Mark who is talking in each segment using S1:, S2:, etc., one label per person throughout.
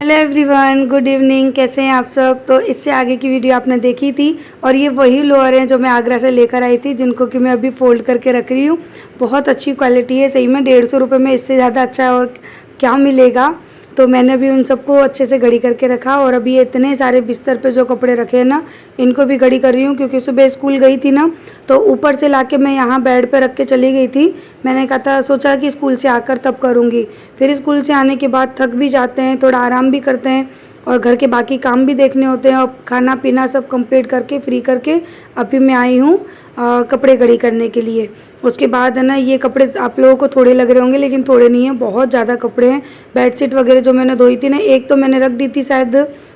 S1: Hello everyone, good evening. कैसे हैं आप सब। तो इससे आगे की वीडियो आपने देखी थी और ये वही लोअर हैं जो मैं आगरा से लेकर आई थी, जिनको कि मैं अभी फोल्ड करके रख रही हूँ। बहुत अच्छी क्वालिटी है, सही में 150 रुपये में इससे ज़्यादा अच्छा और क्या मिलेगा। तो मैंने अभी उन सबको अच्छे से घड़ी करके रखा और अभी ये इतने सारे बिस्तर पे जो कपड़े रखे हैं ना, इनको भी घड़ी कर रही हूँ, क्योंकि सुबह स्कूल गई थी ना, तो ऊपर से लाके मैं यहाँ बेड पे रख के चली गई थी। मैंने कहा था, सोचा कि स्कूल से आकर तब करूँगी। फिर स्कूल से आने के बाद थक भी जाते हैं, थोड़ा आराम भी करते हैं और घर के बाकी काम भी देखने होते हैं, और खाना पीना सब कंप्लीट करके फ्री करके अभी मैं आई हूँ कपड़े घड़ी करने के लिए। उसके बाद है ना, ये कपड़े आप लोगों को थोड़े लग रहे होंगे, लेकिन थोड़े नहीं हैं, बहुत ज़्यादा कपड़े हैं। बेडशीट वगैरह जो मैंने धोई थी ना, एक तो मैंने रख दी थी शायद,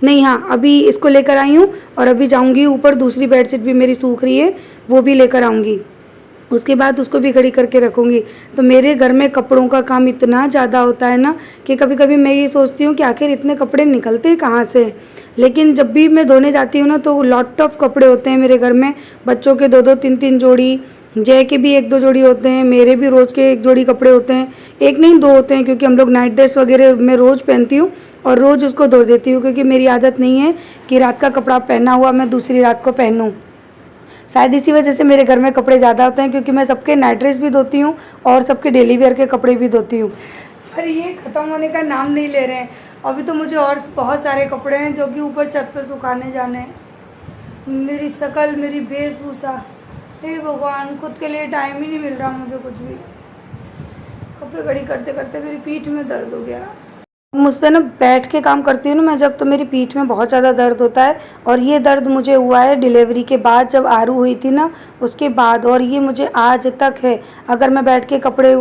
S1: नहीं हाँ, अभी इसको लेकर आई हूँ और अभी जाऊँगी ऊपर, दूसरी बेडशीट भी मेरी सूख रही है, वो भी लेकर आऊँगी। उसके बाद उसको भी घड़ी करके रखूँगी। तो मेरे घर में कपड़ों का काम इतना ज़्यादा होता है ना, कि कभी कभी मैं ये सोचती हूँ कि आखिर इतने कपड़े निकलते कहाँ से। लेकिन जब भी मैं धोने जाती हूँ ना, तो लॉट ऑफ कपड़े होते हैं मेरे घर में। बच्चों के 2-2 3-3 जोड़ी, जय के भी 1-2 जोड़ी होते हैं, मेरे भी रोज़ के 1 जोड़ी कपड़े होते हैं। एक नहीं 2 होते हैं, क्योंकि हम लोग नाइट ड्रेस वगैरह मैं रोज़ पहनती हूँ और रोज़ उसको धो देती हूँ, क्योंकि मेरी आदत नहीं है कि रात का कपड़ा पहना हुआ मैं दूसरी रात को पहनूँ। शायद इसी वजह से मेरे घर में कपड़े ज़्यादा होते हैं, क्योंकि मैं सबके नाइट ड्रेस भी धोती हूँ और सबके डेली वेयर के कपड़े भी धोती हूँ। पर ये ख़त्म होने का नाम नहीं ले रहे हैं। अभी तो मुझे और बहुत सारे कपड़े हैं जो कि ऊपर छत पर सुखाने जाने हैं। मेरी शक्ल, मेरी वेशभूषा, हे भगवान, खुद के लिए टाइम ही नहीं मिल रहा मुझे कुछ भी। कपड़े घड़ी करते करते मेरी पीठ में दर्द हो गया। मुझसे ना बैठ के काम करती हूँ ना मैं जब, तो मेरी पीठ में बहुत ज़्यादा दर्द होता है। और ये दर्द मुझे हुआ है डिलीवरी के बाद, जब आरू हुई थी ना उसके बाद, और ये मुझे आज तक है। अगर मैं बैठ के कपड़े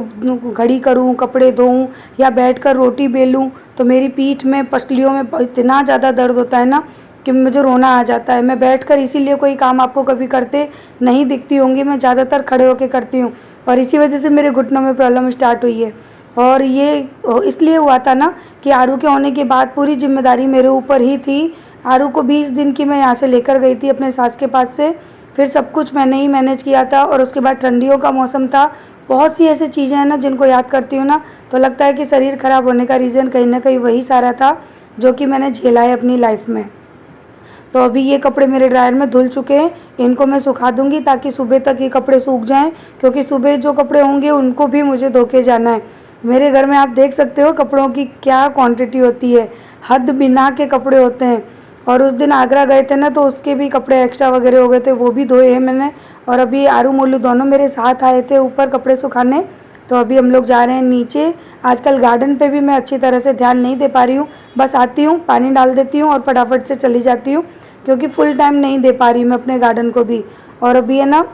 S1: घड़ी करूँ, कपड़े धोऊँ या बैठ कर रोटी बेलूँ, तो मेरी पीठ में, पसलियों में इतना ज़्यादा दर्द होता है ना कि मुझे रोना आ जाता है। मैं बैठकर इसीलिए कोई काम आपको कभी करते नहीं दिखती होंगी, मैं ज़्यादातर खड़े होकर करती हूँ, और इसी वजह से मेरे घुटनों में प्रॉब्लम स्टार्ट हुई है। और ये इसलिए हुआ था ना कि आरू के होने के बाद पूरी जिम्मेदारी मेरे ऊपर ही थी। आरू को 20 दिन की मैं यहाँ से लेकर गई थी अपने सास के पास से, फिर सब कुछ मैंने ही मैनेज किया था। और उसके बाद ठंडियों का मौसम था। बहुत सी ऐसी चीज़ें हैं ना जिनको याद करती हूँ ना, तो लगता है कि शरीर ख़राब होने का रीज़न कहीं ना कहीं वही सारा था जो कि मैंने झेला है अपनी लाइफ में। तो अभी ये कपड़े मेरे ड्रायर में धुल चुके हैं, इनको मैं सुखा दूंगी ताकि सुबह तक ये कपड़े सूख जाएं, क्योंकि सुबह जो कपड़े होंगे उनको भी मुझे धो के जाना है। मेरे घर में आप देख सकते हो कपड़ों की क्या क्वांटिटी होती है, हद बिना के कपड़े होते हैं। और उस दिन आगरा गए थे ना, तो उसके भी कपड़े एक्स्ट्रा वगैरह हो गए थे, वो भी धोए हैं मैंने। और अभी आरू मोलू दोनों मेरे साथ आए थे ऊपर कपड़े सुखाने, तो अभी हम लोग जा रहे हैं नीचे। आजकल गार्डन पे भी मैं अच्छी तरह से ध्यान नहीं दे पा रही हूँ, बस आती हूँ, पानी डाल देती हूँ और फटाफट से चली जाती हूँ, क्योंकि फुल टाइम नहीं दे पा रही मैं अपने गार्डन को भी। और अभी है ना,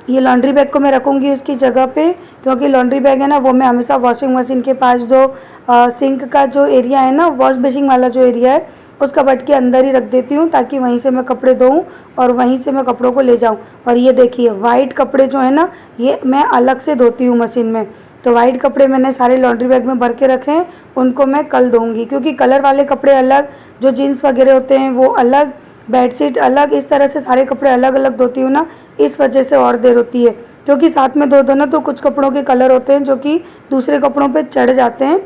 S1: ये लॉन्ड्री बैग को मैं रखूँगी उसकी जगह पे, क्योंकि लॉन्ड्री बैग है ना, वो मैं हमेशा वॉशिंग मशीन के पास जो सिंक का जो एरिया है ना, वॉश बेसिंग वाला जो एरिया है, उस कबर्ड के अंदर ही रख देती हूँ, ताकि वहीं से मैं कपड़े धोऊँ और वहीं से मैं कपड़ों को ले जाऊँ। और ये देखिए वाइट कपड़े जो है ना, ये मैं अलग से धोती हूँ मशीन में। तो वाइट कपड़े मैंने सारे लॉन्ड्री बैग में भर के रखे हैं, उनको मैं कल धोऊँगी, क्योंकि कलर वाले कपड़े अलग, जो जीन्स वगैरह होते हैं वो अलग, बेडशीट अलग, इस तरह से सारे कपड़े अलग अलग धोती हूँ ना, इस वजह से और देर होती है। क्योंकि साथ में धो दो ना, तो कुछ कपड़ों के कलर होते हैं जो कि दूसरे कपड़ों पे चढ़ जाते हैं,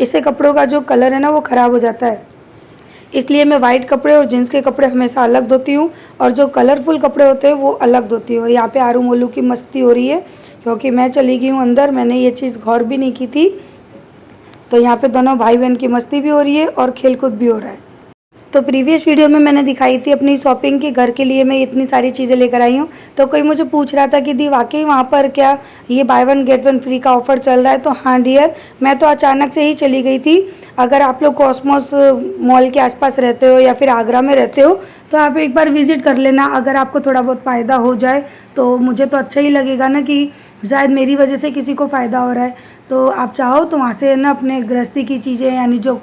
S1: इससे कपड़ों का जो कलर है ना वो ख़राब हो जाता है। इसलिए मैं वाइट कपड़े और जीन्स के कपड़े हमेशा अलग धोती हूँ, और जो कलरफुल कपड़े होते हैं वो अलग धोती हूँ। और यहाँ पे आरू मोलू की मस्ती हो रही है, क्योंकि मैं चली गई हूँ अंदर, मैंने ये चीज़ गौर भी नहीं की थी। तो यहाँ पे दोनों भाई बहन की मस्ती भी हो रही है और खेल कूद भी हो रहा है। तो प्रीवियस वीडियो में मैंने दिखाई थी अपनी शॉपिंग की, घर के लिए मैं इतनी सारी चीज़ें लेकर आई हूँ। तो कोई मुझे पूछ रहा था कि दी वाकई वहाँ पर क्या ये by one get one free का ऑफ़र चल रहा है। तो हाँ डियर, मैं तो अचानक से ही चली गई थी। अगर आप लोग कॉस्मोस मॉल के आसपास रहते हो या फिर आगरा में रहते हो, तो आप एक बार विज़िट कर लेना। अगर आपको थोड़ा बहुत फ़ायदा हो जाए तो मुझे तो अच्छा ही लगेगा ना, कि शायद मेरी वजह से किसी को फ़ायदा हो रहा है। तो आप चाहो तो वहाँ से ना अपने गृहस्थी की चीज़ें, यानी जो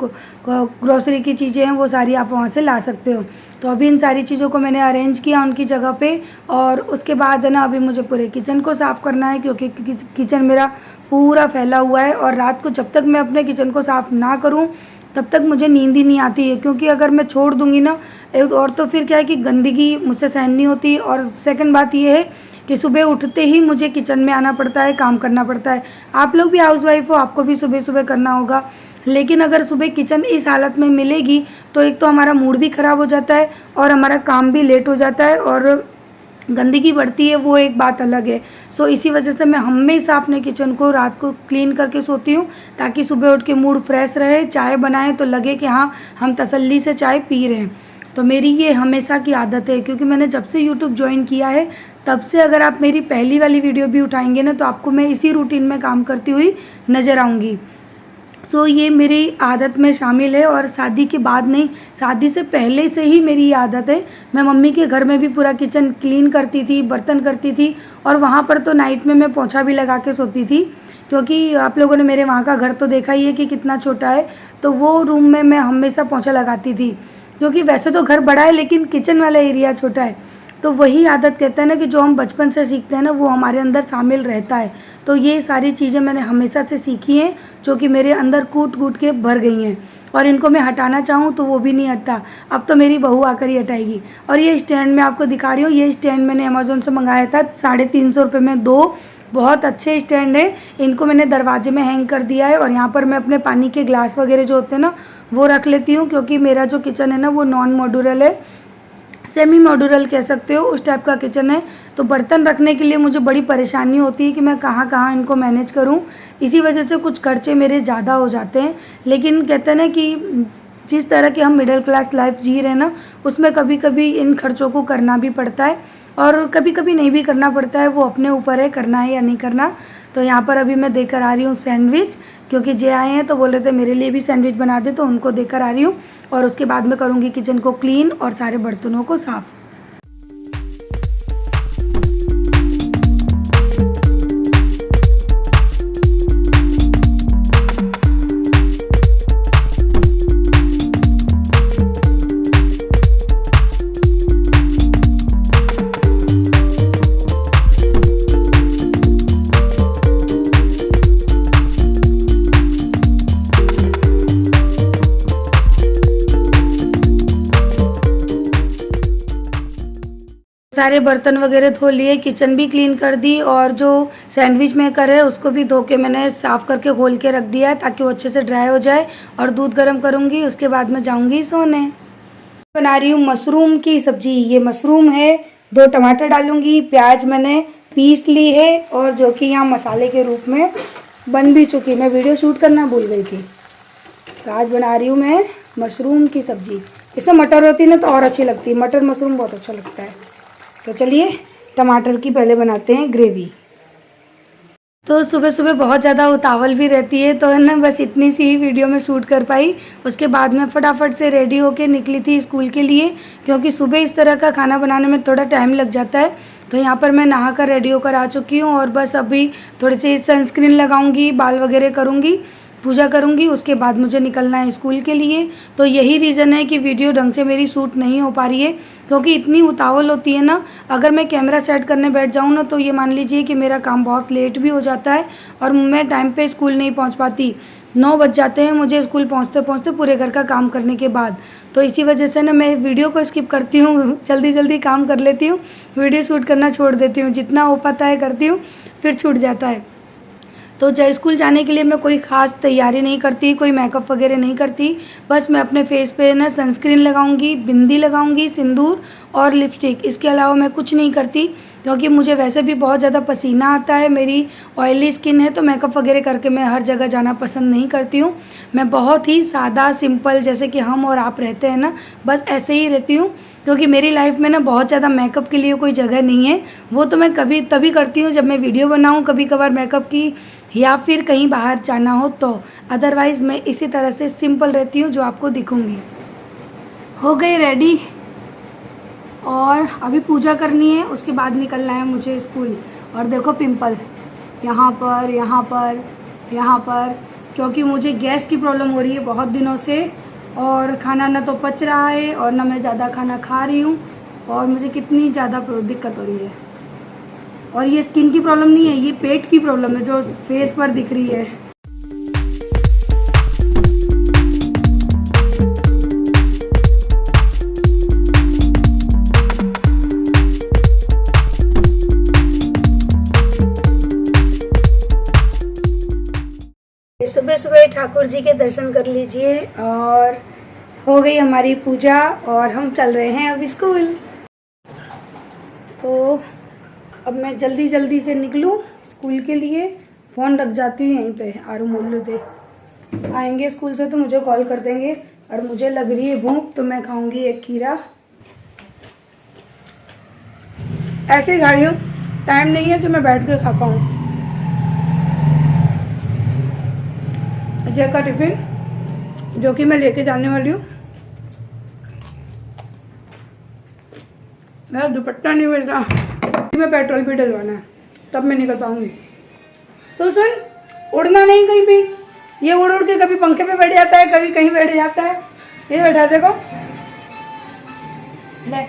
S1: ग्रोसरी की चीज़ें हैं वो सारी आप वहाँ से ला सकते हो। तो अभी इन सारी चीज़ों को मैंने अरेंज किया उनकी जगह पे, और उसके बाद है ना, अभी मुझे पूरे किचन को साफ़ करना है, क्योंकि किचन मेरा पूरा फैला हुआ है। और रात को जब तक मैं अपने किचन को साफ़ ना करूँ तब तक मुझे नींद ही नहीं आती है, क्योंकि अगर मैं छोड़ दूँगी ना, और तो फिर क्या है कि गंदगी मुझसे सहन नहीं होती। और सेकंड बात ये है कि सुबह उठते ही मुझे किचन में आना पड़ता है, काम करना पड़ता है। आप लोग भी हाउसवाइफ हो, आपको भी सुबह सुबह करना होगा। लेकिन अगर सुबह किचन इस हालत में मिलेगी तो एक तो हमारा मूड भी ख़राब हो जाता है और हमारा काम भी लेट हो जाता है और गंदगी बढ़ती है, वो एक बात अलग है। सो इसी वजह से मैं हमेशा अपने किचन को रात को क्लीन करके सोती हूँ, ताकि सुबह उठ के मूड फ्रेश रहे, चाय बनाएं तो लगे कि हाँ हम तसल्ली से चाय पी रहे हैं। तो मेरी ये हमेशा की आदत है, क्योंकि मैंने जब से यूट्यूब ज्वाइन किया है तब से अगर आप मेरी पहली वाली वीडियो भी उठाएंगे ना तो आपको मैं इसी रूटीन में काम करती हुई नज़र आऊँगी। सो ये मेरी आदत में शामिल है और शादी के बाद नहीं, शादी से पहले से ही मेरी ये आदत है। मैं मम्मी के घर में भी पूरा किचन क्लीन करती थी, बर्तन करती थी और वहाँ पर तो नाइट में मैं पोंछा भी लगा के सोती थी, क्योंकि आप लोगों ने मेरे वहाँ का घर तो देखा ही है कि कितना छोटा है। तो वो रूम में मैं हमेशा पोंछा लगाती थी, क्योंकि वैसे तो घर बड़ा है लेकिन किचन वाला एरिया छोटा है। तो वही आदत कहते हैं ना कि जो हम बचपन से सीखते हैं ना वो हमारे अंदर शामिल रहता है। तो ये सारी चीज़ें मैंने हमेशा से सीखी हैं, जो कि मेरे अंदर कूट कूट के भर गई हैं और इनको मैं हटाना चाहूँ तो वो भी नहीं हटता। अब तो मेरी बहू आकर ही हटाएगी। और ये स्टैंड मैं आपको दिखा रही हूँ, ये स्टैंड मैंने अमेज़ोन से मंगाया था 350 रुपये में 2। बहुत अच्छे स्टैंड है। इनको मैंने दरवाजे में हैंग कर दिया है और यहाँ पर मैं अपने पानी के ग्लास वगैरह जो होते हैं ना वो रख लेती हूँ, क्योंकि मेरा जो किचन है ना वो नॉन मॉड्यूलर है, सेमी मॉड्यूलर कह सकते हो, उस टाइप का किचन है। तो बर्तन रखने के लिए मुझे बड़ी परेशानी होती है कि मैं कहाँ कहाँ इनको मैनेज करूँ। इसी वजह से कुछ खर्चे मेरे ज़्यादा हो जाते हैं। लेकिन कहते हैं ना कि जिस तरह की हम मिडिल क्लास लाइफ जी रहे हैं ना, उसमें कभी कभी इन खर्चों को करना भी पड़ता है और कभी कभी नहीं भी करना पड़ता है, वो अपने ऊपर है करना है या नहीं करना। तो यहाँ पर अभी मैं देकर आ रही हूँ सैंडविच, क्योंकि जे आए हैं तो बोले थे मेरे लिए भी सैंडविच बना दे, तो उनको देकर आ रही हूँ और उसके बाद मैं करूँगी किचन को क्लीन और सारे बर्तनों को साफ़। सारे बर्तन वगैरह धो लिए, किचन भी क्लीन कर दी और जो सैंडविच मेकर है उसको भी धो के मैंने साफ़ करके खोल के रख दिया है ताकि वो अच्छे से ड्राई हो जाए। और दूध गर्म करूँगी, उसके बाद मैं जाऊँगी सोने। बना रही हूँ मशरूम की सब्जी। ये मशरूम है, 2 टमाटर डालूँगी, प्याज मैंने पीस ली है और जो कि यहाँ मसाले के रूप में बन भी चुकी। मैं वीडियो शूट करना भूल गई थी। तो आज बना रही हूँ मैं मशरूम की सब्जी। इसमें मटर होती है ना तो और अच्छी लगती है, मटर मशरूम बहुत अच्छा लगता है। तो चलिए टमाटर की पहले बनाते हैं ग्रेवी। तो सुबह सुबह बहुत ज़्यादा उतावल भी रहती है, तो है ना बस इतनी सी ही वीडियो में शूट कर पाई। उसके बाद मैं फटाफट से रेडी होके निकली थी स्कूल के लिए, क्योंकि सुबह इस तरह का खाना बनाने में थोड़ा टाइम लग जाता है। तो यहाँ पर मैं नहा कर रेडी होकर आ चुकी हूँ और बस अभी थोड़ी सी सनस्क्रीन लगाऊंगी, बाल वगैरह करूँगी, पूजा करूँगी, उसके बाद मुझे निकलना है स्कूल के लिए। तो यही रीज़न है कि वीडियो ढंग से मेरी शूट नहीं हो पा रही है, क्योंकि इतनी उतावल होती है ना। अगर मैं कैमरा सेट करने बैठ जाऊँ ना तो ये मान लीजिए कि मेरा काम बहुत लेट भी हो जाता है और मैं टाइम पे स्कूल नहीं पहुँच पाती। 9 बज जाते हैं मुझे स्कूल पहुँचते पहुँचते, पूरे घर का काम करने के बाद। तो इसी वजह से ना मैं वीडियो को स्किप करती हूँ, जल्दी जल्दी काम कर लेती हूँ, वीडियो शूट करना छोड़ देती हूँ। जितना हो पाता है करती हूँ, फिर छूट जाता है। तो स्कूल जाने के लिए मैं कोई ख़ास तैयारी नहीं करती, कोई मेकअप वगैरह नहीं करती। बस मैं अपने फेस पे ना सनस्क्रीन लगाऊंगी, बिंदी लगाऊंगी, सिंदूर और लिपस्टिक। इसके अलावा मैं कुछ नहीं करती, क्योंकि मुझे वैसे भी बहुत ज़्यादा पसीना आता है, मेरी ऑयली स्किन है, तो मेकअप वगैरह करके मैं हर जगह जाना पसंद नहीं करती हूँ। मैं बहुत ही सादा सिंपल, जैसे कि हम और आप रहते हैं ना, बस ऐसे ही रहती हूँ। क्योंकि मेरी लाइफ में ना बहुत ज़्यादा मेकअप के लिए कोई जगह नहीं है। वो तो मैं कभी तभी करती हूँ जब मैं वीडियो बनाऊँ, कभी कभार मेकअप की, या फिर कहीं बाहर जाना हो तो। अदरवाइज़ मैं इसी तरह से सिंपल रहती हूँ जो आपको दिखूँगी। हो गई रेडी और अभी पूजा करनी है, उसके बाद निकलना है मुझे स्कूल। और देखो पिंपल यहाँ पर, यहाँ पर, यहाँ पर, क्योंकि मुझे गैस की प्रॉब्लम हो रही है बहुत दिनों से और खाना ना तो पच रहा है और ना मैं ज़्यादा खाना खा रही हूँ और मुझे कितनी ज़्यादा दिक्कत हो रही है। और ये स्किन की प्रॉब्लम नहीं है, ये पेट की प्रॉब्लम है जो फेस पर दिख रही है। सुबह सुबह ठाकुर जी के दर्शन कर लीजिए और हो गई हमारी पूजा और हम चल रहे हैं अब स्कूल। तो अब मैं जल्दी जल्दी से निकलूं स्कूल के लिए। फ़ोन रख जाती हूँ यहीं पे, आरू मोल्लू दे आएंगे स्कूल से तो मुझे कॉल कर देंगे। और मुझे लग रही है भूख तो मैं खाऊंगी एक खीरा। ऐसे ही खा रही हूँ, टाइम नहीं है कि मैं बैठ कर खा पाऊँ। अजय का टिफिन जो कि मैं लेके जाने वाली हूँ। मेरा दुपट्टा नहीं मिल रहा, मैं पेट्रोल भी डलवाना है तब मैं निकल पाऊंगी। तो सुन, उड़ना नहीं कहीं भी। ये उड़ उड़ के कभी पंखे पे बैठ जाता है, कभी कहीं बैठ जाता है। ये बैठा देखो ले।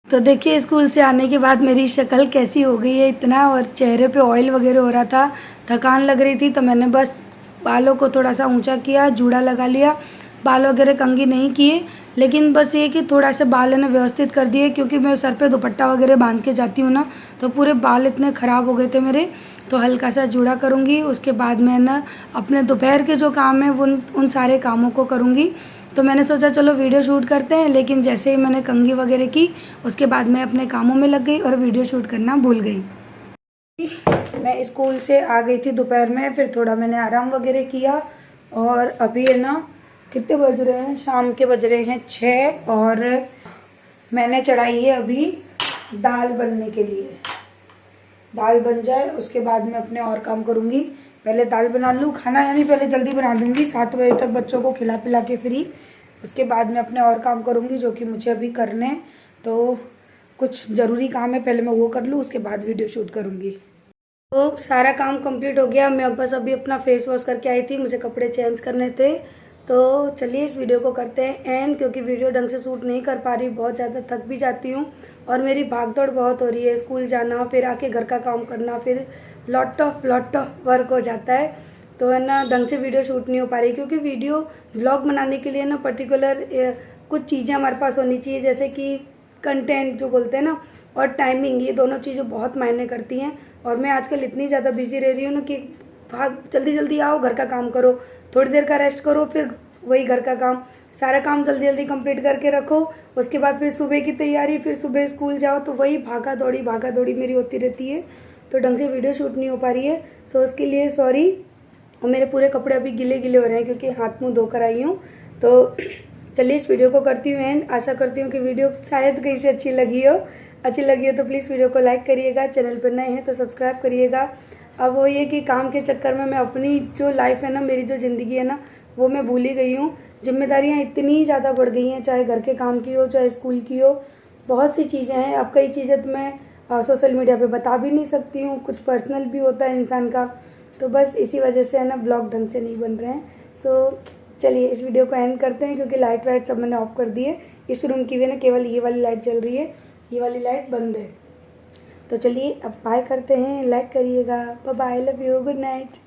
S1: तो देखिए स्कूल से आने के बाद मेरी शक्ल कैसी हो गई है इतना, और चेहरे पे ऑयल वगैरह हो रहा था, थकान लग रही थी। तो मैंने बस बालों को थोड़ा सा ऊंचा किया, जूड़ा लगा लिया, बाल वगैरह कंघी नहीं किए, लेकिन बस ये कि थोड़ा सा बाल है ना व्यवस्थित कर दिए, क्योंकि मैं सर पे दुपट्टा वगैरह बांध के जाती हूँ ना, तो पूरे बाल इतने ख़राब हो गए थे मेरे। तो हल्का सा जूड़ा करूँगी, उसके बाद मैं ना अपने दोपहर के जो काम है उन सारे कामों को करूँगी। तो मैंने सोचा चलो वीडियो शूट करते हैं, लेकिन जैसे ही मैंने कंघी वगैरह की उसके बाद मैं अपने कामों में लग गई और वीडियो शूट करना भूल गई। मैं स्कूल से आ गई थी दोपहर में, फिर थोड़ा मैंने आराम वगैरह किया और अभी है ना कितने बज रहे हैं, शाम के बज रहे हैं 6 और मैंने चढ़ाई है अभी दाल बनने के लिए। दाल बन जाए उसके बाद मैं अपने और काम करूँगी। पहले दाल बना लूँ, खाना यानी पहले जल्दी बना दूँगी 7 बजे तक बच्चों को खिला पिला के फ्री। उसके बाद मैं अपने और काम करूँगी जो कि मुझे अभी करने हैं। तो कुछ ज़रूरी काम है, पहले मैं वो कर लूँ, उसके बाद वीडियो शूट करूँगी। तो सारा काम कंप्लीट हो गया। मैं बस अभी अपना फेस वॉश करके आई थी, मुझे कपड़े चेंज करने थे। तो चलिए इस वीडियो को करते हैं एंड, क्योंकि वीडियो ढंग से शूट नहीं कर पा रही, बहुत ज़्यादा थक भी जाती हूँ और मेरी भागदौड़ बहुत हो रही है। स्कूल जाना, फिर आके घर का काम करना, फिर लॉट ऑफ वर्क हो जाता है। तो है ना ढंग से वीडियो शूट नहीं हो पा रही, क्योंकि वीडियो व्लॉग बनाने के लिए ना पर्टिकुलर कुछ चीज़ें हमारे पास होनी चाहिए, जैसे कि कंटेंट जो बोलते हैं ना, और टाइमिंग, ये दोनों चीज़ें बहुत मायने करती हैं। और मैं आजकल इतनी ज़्यादा बिजी रह रही हूँ ना कि भाग जल्दी जल्दी आओ, घर का काम करो, थोड़ी देर का रेस्ट करो, फिर वही घर का काम, सारा काम जल्दी जल्दी कंप्लीट करके रखो। उसके बाद फिर सुबह की तैयारी, फिर सुबह स्कूल जाओ, तो वही भागा दौड़ी मेरी होती रहती है। तो ढंग से वीडियो शूट नहीं हो पा रही है, सो उसके लिए सॉरी। और मेरे पूरे कपड़े अभी गिले गिले हो रहे हैं क्योंकि हाथ मुँह धोकर आई हूँ। तो चलिए इस वीडियो को करती हूँ एंड। आशा करती हूँ कि वीडियो शायद कहीं से अच्छी लगी हो तो प्लीज़ वीडियो को लाइक करिएगा, चैनल पर नए हैं तो सब्सक्राइब करिएगा। अब वो ये कि काम के चक्कर में मैं अपनी जो लाइफ है ना, मेरी जो ज़िंदगी है ना, वो मैं भूल ही गई हूँ। जिम्मेदारियाँ इतनी ज़्यादा बढ़ गई हैं, चाहे घर के काम की हो, चाहे स्कूल की हो, बहुत सी चीज़ें हैं। अब कई चीज़ें तो मैं सोशल मीडिया पे बता भी नहीं सकती हूँ, कुछ पर्सनल भी होता है इंसान का। तो बस इसी वजह से है ना ब्लॉग ढंग से नहीं बन रहे हैं। सो चलिए इस वीडियो को एंड करते हैं, क्योंकि लाइट वाइट सब मैंने ऑफ कर दी है। इस रूम की भी ना केवल ये वाली लाइट चल रही है, ये वाली लाइट बंद है। तो चलिए अब बाय करते हैं, लाइक करिएगा, bye bye, love you, good night.